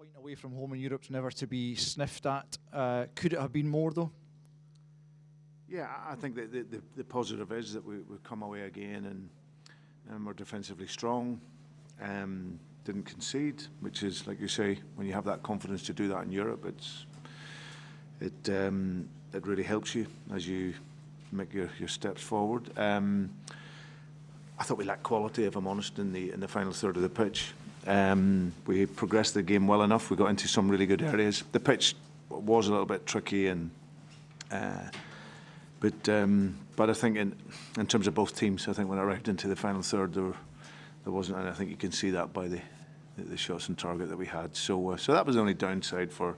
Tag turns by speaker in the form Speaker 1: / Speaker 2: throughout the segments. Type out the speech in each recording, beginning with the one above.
Speaker 1: point away from home in Europe's never to be sniffed at. Could it have been more, though?
Speaker 2: Yeah, I think that the positive is that we come away again and we're defensively strong. Didn't concede, which is, like you say, when you have that confidence to do that in Europe, it really helps you as you make your steps forward. I thought we lacked quality, if I'm honest, in the final third of the pitch. We progressed the game well enough. We got into some really good areas. The pitch was a little bit tricky, but I think in terms of both teams, I think when I arrived into the final third, there wasn't, and I think you can see that by the shots on target that we had. So that was the only downside for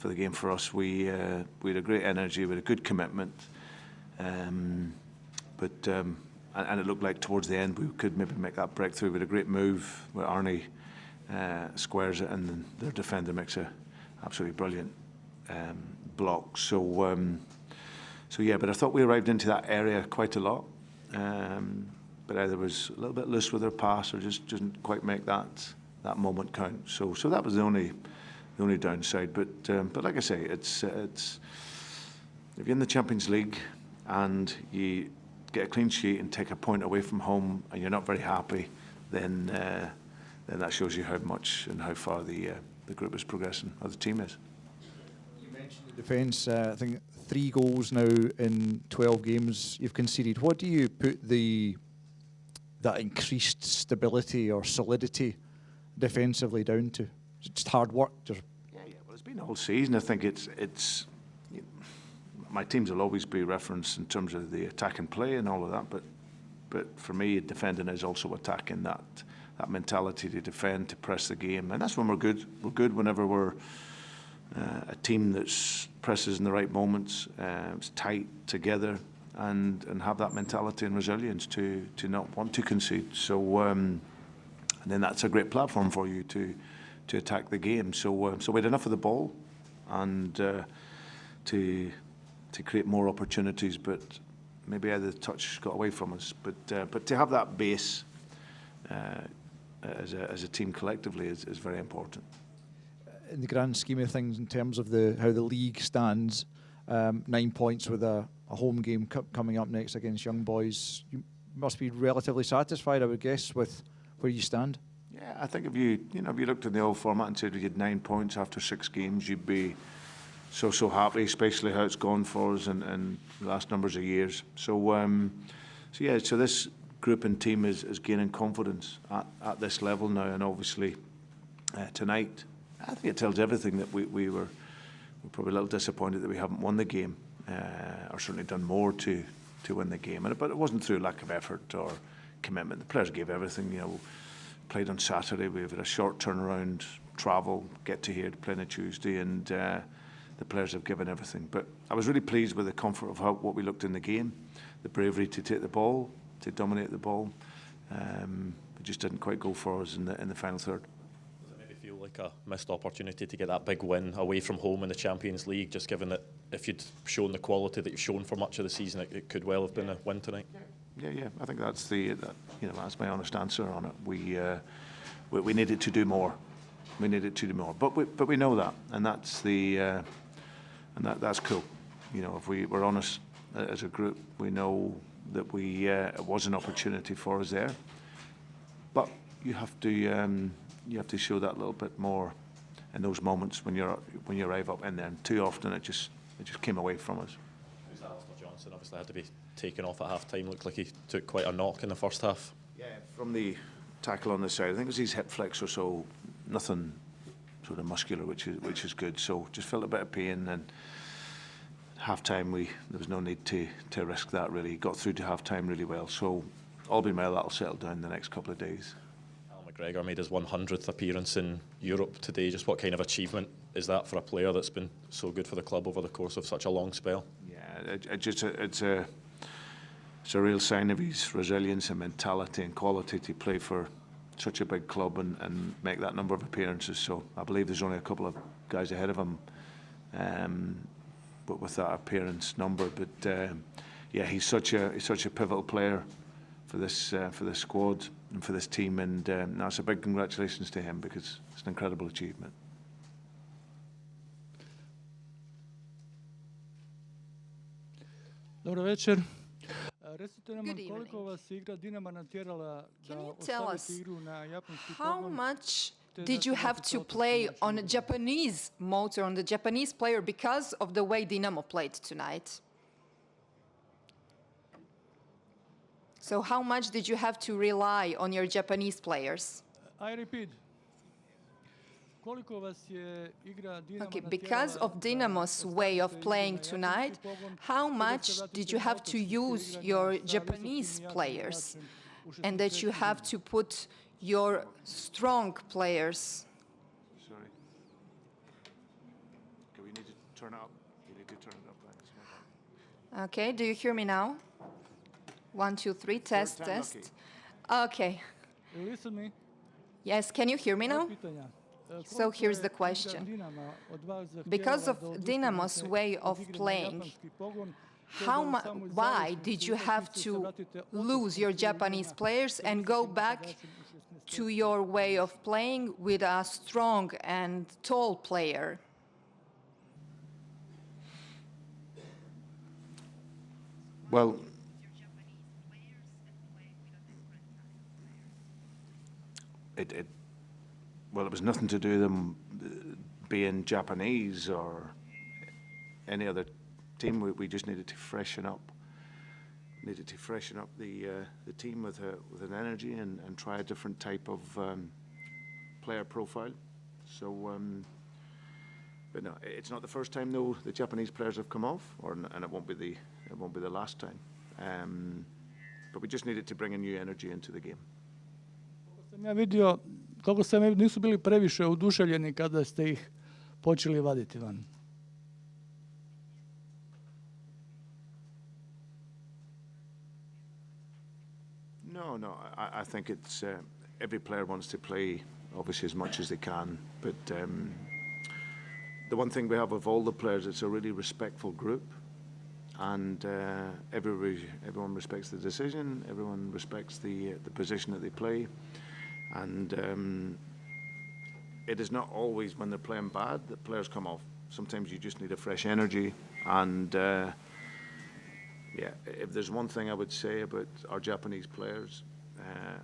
Speaker 2: the game for us. We had a great energy, we had a good commitment, but it looked like towards the end we could maybe make that breakthrough. We had a great move where Arnie squares it, and their defender makes a absolutely brilliant block. So yeah, but I thought we arrived into that area quite a lot. But either was a little bit loose with their pass or just didn't quite make that moment count. So that was the only downside. But like I say, it's if you're in the Champions League and you get a clean sheet and take a point away from home and you're not very happy, then that shows you how much and how far the group is progressing, or the team is.
Speaker 1: You mentioned the defence. I think 3 goals now in 12 games you've conceded. What do you put that increased stability or solidity defensively down to? Is it just hard work? Yeah.
Speaker 2: Well, it's been a whole season. I think it's my teams will always be referenced in terms of the attack and play and all of that. But for me, defending is also attacking. That mentality to defend, to press the game, and that's when we're good. We're good whenever we're a team that presses in the right moments, it's tight together, and have that mentality and resilience to not want to concede. So and then that's a great platform for you to attack the game. So we had enough of the ball, and to create more opportunities, but maybe either the touch got away from us. But to have that base as a team collectively is very important.
Speaker 1: In the grand scheme of things, in terms of how the league stands, 9 points with a home game coming up next against Young Boys, you must be relatively satisfied, I would guess, with where you stand.
Speaker 2: Yeah, I think if you looked at the old format and said we had 9 points after 6 games, you'd be so happy, especially how it's gone for us in the last numbers of years. So this group and team is gaining confidence at this level now, and obviously tonight, I think it tells everything that we're probably a little disappointed that we haven't won the game, or certainly done more to win the game. But it wasn't through lack of effort or commitment. The players gave everything. Played on Saturday. We had a short turnaround, travel, get to here to play on a Tuesday, and the players have given everything. But I was really pleased with the comfort of what we looked in the game, the bravery to take the ball, to dominate the ball. It just didn't quite go for us in the final third.
Speaker 3: Feel like a missed opportunity to get that big win away from home in the Champions League, just given that if you'd shown the quality that you've shown for much of the season, it could well have been a win tonight?
Speaker 2: Yeah. I think that's that's my honest answer on it. We needed to do more. But we know that, and that's that's cool. If we're honest as a group, we know that it was an opportunity for us there. But you have to show that a little bit more in those moments when you arrive up in there. And too often it just came away from us.
Speaker 3: Alistair Johnson obviously had to be taken off at half time. Looked like he took quite a knock in the first half.
Speaker 2: Yeah, from the tackle on the side. I think it was his hip flexor, so nothing sort of muscular, which is good. So just felt a bit of pain, and half time there was no need to risk that really. Got through to half time really well. So all being well, that'll settle down the next couple of days.
Speaker 3: McGregor made his 100th appearance in Europe today. Just what kind of achievement is that for a player that's been so good for the club over the course of such a long spell?
Speaker 2: Yeah, it's a real sign of his resilience and mentality and quality to play for such a big club and make that number of appearances. So I believe there's only a couple of guys ahead of him, but with that appearance number. But he's such a pivotal player for this squad and for this team, and that's a big congratulations to him, because it's an incredible achievement.
Speaker 4: Dobro večer. Recite nam
Speaker 5: Good
Speaker 4: koliko
Speaker 5: evening.
Speaker 4: vas je igra Dinama natjerala da
Speaker 5: Can you tell us
Speaker 4: ostavite igru na japanski
Speaker 5: how
Speaker 4: pogon?
Speaker 5: much
Speaker 4: te
Speaker 5: did
Speaker 4: da
Speaker 5: you
Speaker 4: se
Speaker 5: have
Speaker 4: vratite
Speaker 5: to
Speaker 4: opet
Speaker 5: play
Speaker 4: na
Speaker 5: on a
Speaker 4: našu igru?
Speaker 5: Japanese motor, on the Japanese player, because of the way Dinamo played tonight? So how much did you have to rely on your Japanese players?
Speaker 4: I repeat. Koliko vas je igra Dinama
Speaker 5: Okay,
Speaker 4: natjerala
Speaker 5: because of
Speaker 4: da
Speaker 5: Dinamo's way
Speaker 4: ostavite
Speaker 5: of
Speaker 4: igru
Speaker 5: playing
Speaker 4: na japanski
Speaker 5: tonight,
Speaker 4: pogon,
Speaker 5: how
Speaker 4: te da se
Speaker 5: much
Speaker 4: vratite
Speaker 5: did you
Speaker 4: na
Speaker 5: have to
Speaker 4: otočni stil
Speaker 5: use
Speaker 4: igranja
Speaker 5: your
Speaker 4: sa visokim
Speaker 5: Japanese
Speaker 4: i jakim
Speaker 5: players,
Speaker 4: igračem u
Speaker 5: and that you
Speaker 4: 63.
Speaker 5: have to put your strong players?
Speaker 2: Sorry. Okay, we need to turn it up. We need to turn it up. Thanks. My bad.
Speaker 5: Okay, do you hear me now? 1, 2, 3, test,
Speaker 2: time
Speaker 5: test.
Speaker 2: lucky.
Speaker 5: Okay.
Speaker 4: You listen me?
Speaker 5: Yes, can you hear me now?
Speaker 4: Moje pitanja.
Speaker 5: So
Speaker 4: Koliko
Speaker 5: here's
Speaker 4: je
Speaker 5: the
Speaker 4: igra
Speaker 5: question.
Speaker 4: Dinama od vas zahtjevala
Speaker 5: Because of
Speaker 4: da odustanete
Speaker 5: Dinamo's way
Speaker 4: od
Speaker 5: of
Speaker 4: igre na
Speaker 5: playing,
Speaker 4: japanski pogon, te
Speaker 5: how
Speaker 4: da u samoj
Speaker 5: why
Speaker 4: završnici
Speaker 5: did you have
Speaker 4: utakmice se
Speaker 5: to
Speaker 4: vratite
Speaker 5: lose
Speaker 4: otočnom
Speaker 5: your
Speaker 4: stilu
Speaker 5: Japanese
Speaker 4: igranja
Speaker 5: players
Speaker 4: sa
Speaker 5: and go
Speaker 4: visokim
Speaker 5: back
Speaker 4: napadačem u 16.
Speaker 5: to your way of playing with a strong and tall player?
Speaker 2: Well, it was nothing to do with them being Japanese or any other team. We just needed to freshen up. Needed to freshen up the team with an energy and try a different type of player profile. So, but no, it's not the first time though the Japanese players have come off, and it won't be the last time. But we just needed to bring a new energy into the game.
Speaker 4: Koliko sam vidio, nisu bili previše oduševljeni kada ste ih počeli vaditi van.
Speaker 2: No. I think it's every player wants to play obviously as much as they can. But the one thing we have of all the players, it's a really respectful group, and everyone respects the decision. Everyone respects the position that they play, and it is not always when they're playing bad that players come off. Sometimes you just need a fresh energy, and yeah, if there's one thing I would say about our Japanese players,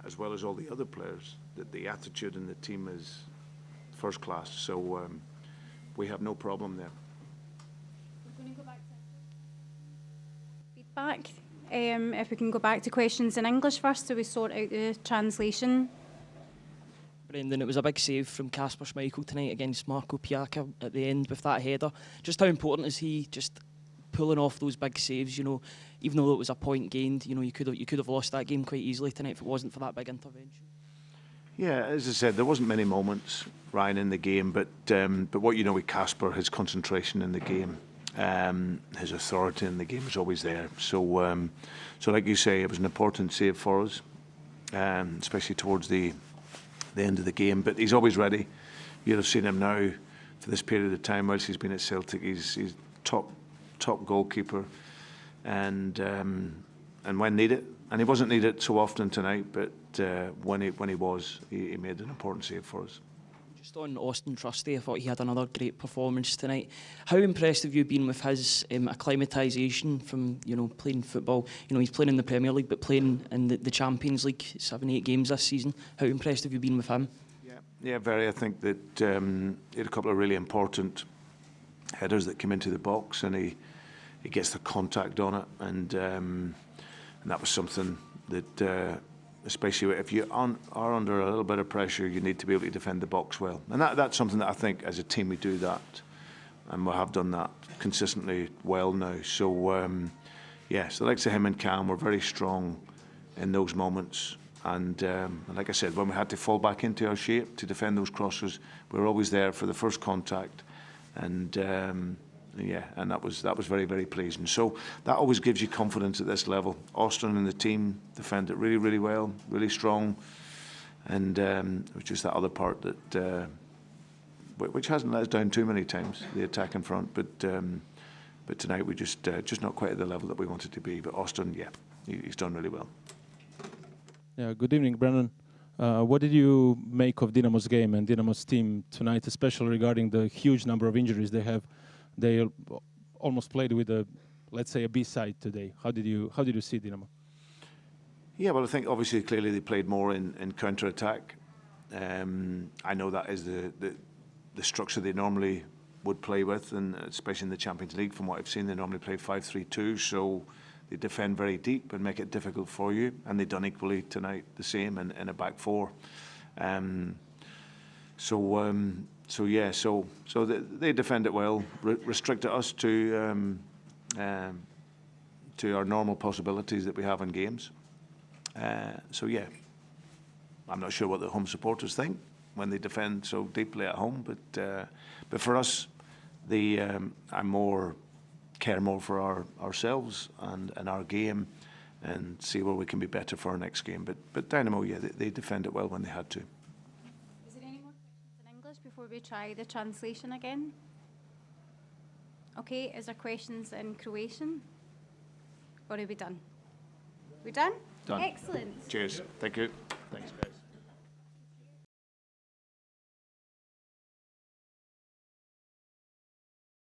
Speaker 2: as well as all the other players, that the attitude in the team is first class. So we have no problem there.
Speaker 6: We're going to go back to feedback. If we can go back to questions in English first, so we sort out the translation.
Speaker 7: Brendan, it was a big save from Kasper Schmeichel tonight against Marco Piaka at the end with that header. Just how important is he just pulling off those big saves? You know, even though it was a point gained, you know, you could have lost that game quite easily tonight if it wasn't for that big intervention.
Speaker 2: Yeah, as I said, there wasn't many moments, Ryan, in the game, but what you know with Kasper, his concentration in the game, his authority in the game is always there. So, so like you say, it was an important save for us, especially towards the end of the game. But he's always ready. You'll have seen him now for this period of time whilst he's been at Celtic. He's top goalkeeper, and when needed, and he wasn't needed so often tonight, but when he was, he made an important save for us.
Speaker 7: Just on Austin Trusty, I thought he had another great performance tonight. How impressed have you been with his acclimatisation from, you know, playing football? You know, he's playing in the Premier League, but playing in the Champions League, 7-8 games this season. How impressed have you been with him?
Speaker 2: Yeah, very. I think that he had a couple of really important headers that came into the box, and he gets the contact on it, and that was something that, especially if you are under a little bit of pressure, you need to be able to defend the box well, and that's something that I think as a team we do that, and we have done that consistently well now. So yeah, so like him and Cam were very strong in those moments, and like I said, when we had to fall back into our shape to defend those crosses, we were always there for the first contact, and yeah, and that was very, very pleasing. So that always gives you confidence at this level. Austin and the team defend it really, really well, really strong, and it was just that other part that which hasn't let us down too many times, the attack in front. But tonight we just not quite at the level that we wanted to be. But Austin, yeah, he's done really well.
Speaker 8: Yeah. Good evening, Brendan. What did you make of Dinamo's game and Dinamo's team tonight, especially regarding the huge number of injuries they have? They almost played with a let's say, a B-side today. How did you see Dinamo?
Speaker 2: Yeah, well, I think obviously clearly they played more in counter-attack. I know that is the structure they normally would play with, and especially in the Champions League, from what I've seen, they normally play 5-3-2, so they defend very deep and make it difficult for you, and they've done equally tonight the same in a back four. So they defend it well, restricted us to our normal possibilities that we have in games. So yeah, I'm not sure what the home supporters think when they defend so deeply at home, but for us, I care more for ourselves and our game, and see where we can be better for our next game. But Dynamo, yeah, they defend it well when they had to.
Speaker 6: Is there any more questions in English before we try the translation again? Okay, is there questions in Croatian? Or are we done? We done?
Speaker 2: Done.
Speaker 6: Excellent.
Speaker 2: Cheers. Thank you. Thanks.